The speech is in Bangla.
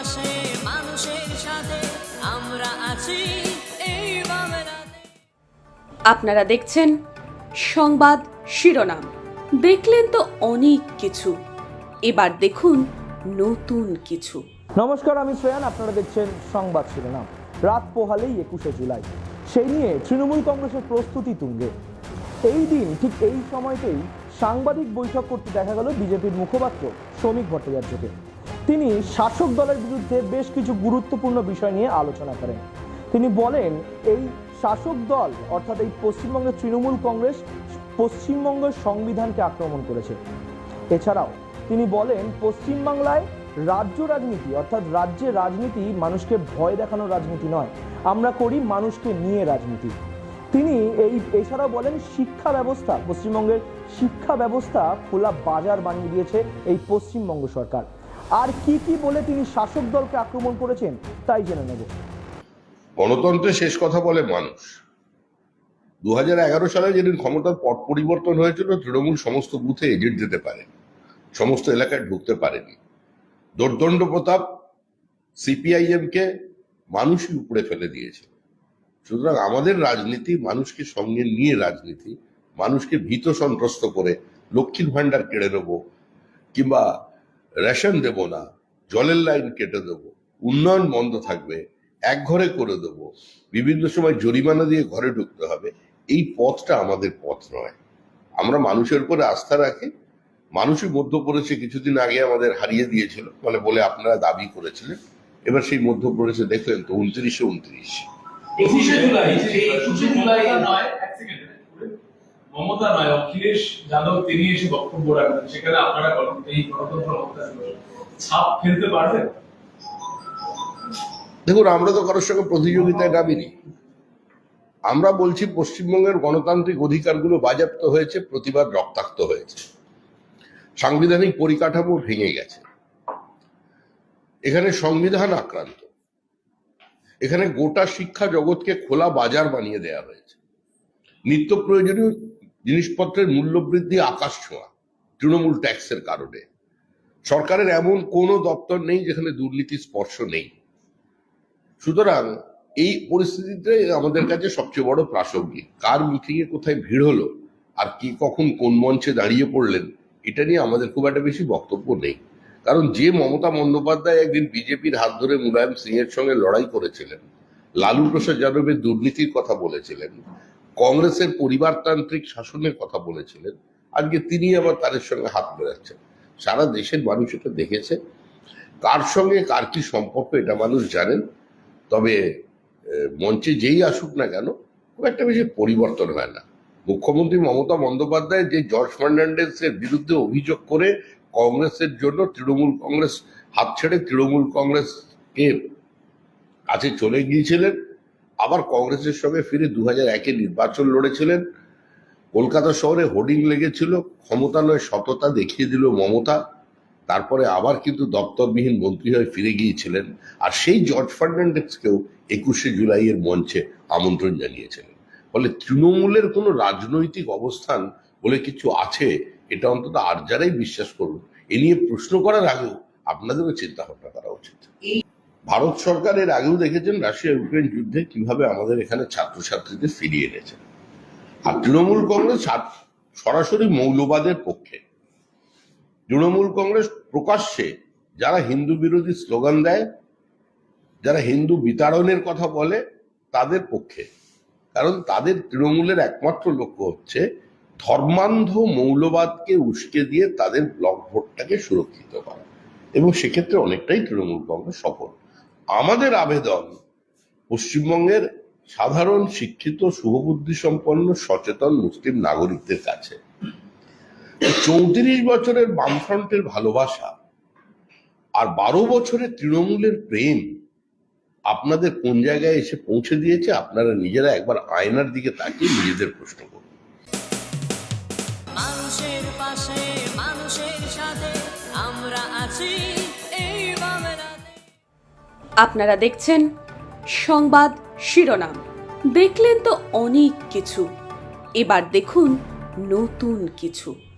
পাশে মানুষের সাথে আমরা আছি এই বাংলাতে। আপনারা দেখছেন সংবাদ শিরোনাম। দেখলেন তো অনেক কিছু, এবার দেখুন নতুন কিছু। নমস্কার, আমি শ্রেয়ান, আপনারা দেখছেন সংবাদ শিরোনাম। রাত পোহালেই 21শে জুলাই, সেই নিয়ে তৃণমূল কংগ্রেসের প্রস্তুতি তুঙ্গে। এই দিন ঠিক এই সময়তেই সাংবাদিক বৈঠক করতে দেখা গেল বিজেপির মুখপাত্র শ্রমিক ভট্টাচার্যকে। তিনি শাসক দলের বিরুদ্ধে বেশ কিছু গুরুত্বপূর্ণ বিষয় নিয়ে আলোচনা করেন। তিনি বলেন, এই শাসক দল অর্থাৎ এই পশ্চিমবঙ্গের তৃণমূল কংগ্রেস পশ্চিমবঙ্গের সংবিধানকে আক্রমণ করেছে। এছাড়াও তিনি বলেন, পশ্চিমবাংলায় রাজ্য রাজনীতি অর্থাৎ রাজ্যের রাজনীতি মানুষকে ভয় দেখানোর রাজনীতি নয়, আমরা করি মানুষকে নিয়ে রাজনীতি। তিনি এছাড়াও বলেন, শিক্ষা ব্যবস্থা, পশ্চিমবঙ্গের শিক্ষা ব্যবস্থা খোলা বাজার বানিয়ে দিয়েছে এই পশ্চিমবঙ্গ সরকার। আর কি কি বলে তিনি শাসক দলকে আক্রমণ করেছেন তাই জেনে নেব। গণতন্ত্রের শেষ কথা বলে মানুষ। 2011 সালে যেদিন ক্ষমতার পট পরিবর্তন হয়েছিল, তৃণমূল সমস্ত বুথে এজেন্ট যেতে পারে, সমস্ত এলাকায় ঢুকতে পারেনি। দোর্দণ্ড প্রতাপ সিপিআইএম কে মানুষই উপড়ে ফেলে দিয়েছে। সুতরাং আমাদের রাজনীতি মানুষকে সঙ্গে নিয়ে রাজনীতি, মানুষকে ভীত সন্ত্রস্ত করে লক্ষ্মীর ভান্ডার কেড়ে নেবো কিংবা রেশন দেব না, জলের লাইন কেটে দেবো, উন্নয়ন বন্ধ থাকবে, এক ঘরে করে দেবো, বিভিন্ন সময় জরিমানা দিয়ে ঘরে ঢুকতে হবে, এই পথটা আমাদের পথ নয়। আমরা মানুষের উপরে আস্থা রাখি। মানুষই মধ্যপ্রদেশে কিছুদিন আগে আমাদের হারিয়ে দিয়েছিল, মানে বলে আপনারা দাবি করেছিলেন। এবার সেই মধ্যপ্রদেশে দেখলেন তো 29-এ 29। 21শে জুলাই, সেই 21শে জুলাই নয়, এক সেকেন্ড, মমতা নয়, অখিলেশ যাদব তিনি এসে বক্তব্য রাখবেন, সেখানে আপনারা এই গণতন্ত্র হত্যা ছাপ ফেলতে পারবেন? দেখুন, আমরা তো কারোর সঙ্গে প্রতিযোগিতায় নামিনি। আমরা বলছি পশ্চিমবঙ্গের গণতান্ত্রিক অধিকারগুলো বাজেয়াপ্ত হয়েছে, প্রতিবাদ রক্তাক্ত হয়েছে, সাংবিধানিক পরিকাঠামো ভেঙে গেছে, এখানে সংবিধান আক্রান্ত, এখানে গোটা শিক্ষা জগৎকে খোলা বাজার বানিয়ে দেওয়া হয়েছে, নিত্য প্রয়োজনীয় জিনিসপত্রের মূল্যবৃদ্ধি আকাশ ছোঁয়া তৃণমূল ট্যাক্সের কারণে। সরকারের এমন কোনো দপ্তর নেই যেখানে দুর্নীতির স্পর্শ নেই। সুতরাং এই পরিস্থিতিতে আমাদের কাছে সবচেয়ে বড় প্রাসঙ্গিক কার মিটিং এ কোথায় ভিড় হলো আর কি কখন কোন মঞ্চে দাঁড়িয়ে পড়লেন, এটা নিয়ে আমাদের খুব একটা বেশি বক্তব্য নেই। কারণ যে মমতা বন্দ্যোপাধ্যায় একদিন বিজেপির হাত ধরে মুলায়ম সিং এর সঙ্গে লড়াই করেছিলেন, লালু প্রসাদ যাদবের দুর্নীতির কথা বলেছিলেন, কংগ্রেসের পরিবারতান্ত্রিক শাসনের কথা বলেছিলেন, আজকে তিনি আবার তাদের সঙ্গে হাত মেলাচ্ছেন। সারা দেশের মানুষ এটা দেখেছে। কার সঙ্গে কার কি সম্পর্ক এটা মানুষ জানেন। তবে মঞ্চে যেই আসুক না কেন, খুব একটা বেশি পরিবর্তন হয় না। মুখ্যমন্ত্রী মমতা বন্দ্যোপাধ্যায় যে জর্জ ফার্নান্ডেজের বিরুদ্ধে অভিযোগ করে কংগ্রেসের জন্য তৃণমূল কংগ্রেস হাত ছেড়ে তৃণমূল কংগ্রেসকে কাছে চলে গিয়েছিলেন, আবার কংগ্রেসের সঙ্গে ফিরে 2001-এ নির্বাচন লড়েছিলেন। কলকাতা শহরে হোর্ডিং লেগেছিল, ক্ষমতা নয় সততা দেখিয়ে দিল মমতা। তারপরে আবার কিন্তু দপ্তরবিহীন মন্ত্রী হয়ে ফিরে গিয়েছিলেন। আর সেই জর্জ ফার্নান্ডেজকেও 21শে জুলাইয়ের মঞ্চে আমন্ত্রণ জানিয়েছিলেন। ফলে তৃণমূলের কোনো রাজনৈতিক অবস্থান বলে কিছু আছে, এটা অন্তত আর যারাই বিশ্বাস করুন, এ নিয়ে প্রশ্ন করার আগেও আপনাদেরও চিন্তা ভাবনা করা উচিত। ভারত সরকার এর আগেও দেখেছেন রাশিয়া ইউক্রেন যুদ্ধে কিভাবে আমাদের এখানে ছাত্রছাত্রীদের ফিরিয়ে এনেছে। আর তৃণমূল কংগ্রেস সরাসরি মৌলবাদের পক্ষে। তৃণমূল কংগ্রেস প্রকাশ্যে যারা হিন্দু বিরোধী স্লোগান দেয়, যারা হিন্দু বিতাড়নের কথা বলে, তাদের পক্ষে। কারণ তাদের তৃণমূলের একমাত্র লক্ষ্য হচ্ছে ধর্মান্ধ মৌলবাদকে উস্কে দিয়ে তাদের ব্লক ভোটটাকে সুরক্ষিত করা, এবং সেক্ষেত্রে অনেকটাই তৃণমূল কংগ্রেস সফল। আমাদের আবেদন পশ্চিমবঙ্গের সাধারণ শিক্ষিত শুভবুদ্ধি সম্পন্ন সচেতন মুসলিম নাগরিকদের কাছে, 34 বছরের বামফ্রন্টের ভালোবাসা আর 12 বছরের তৃণমূলের প্রেম আপনাদের কোন জায়গায় এসে পৌঁছে দিয়েছে, আপনারা নিজেরা একবার আয়নার দিকে তাকিয়ে নিজেদের প্রশ্ন করুন। মানুষের পাশে মানুষের সাথে আমরা আছি এই বাংলাতে। আপনারা দেখছেন সংবাদ শিরোনাম। দেখলেন তো অনেক কিছু, এবার দেখুন নতুন কিছু।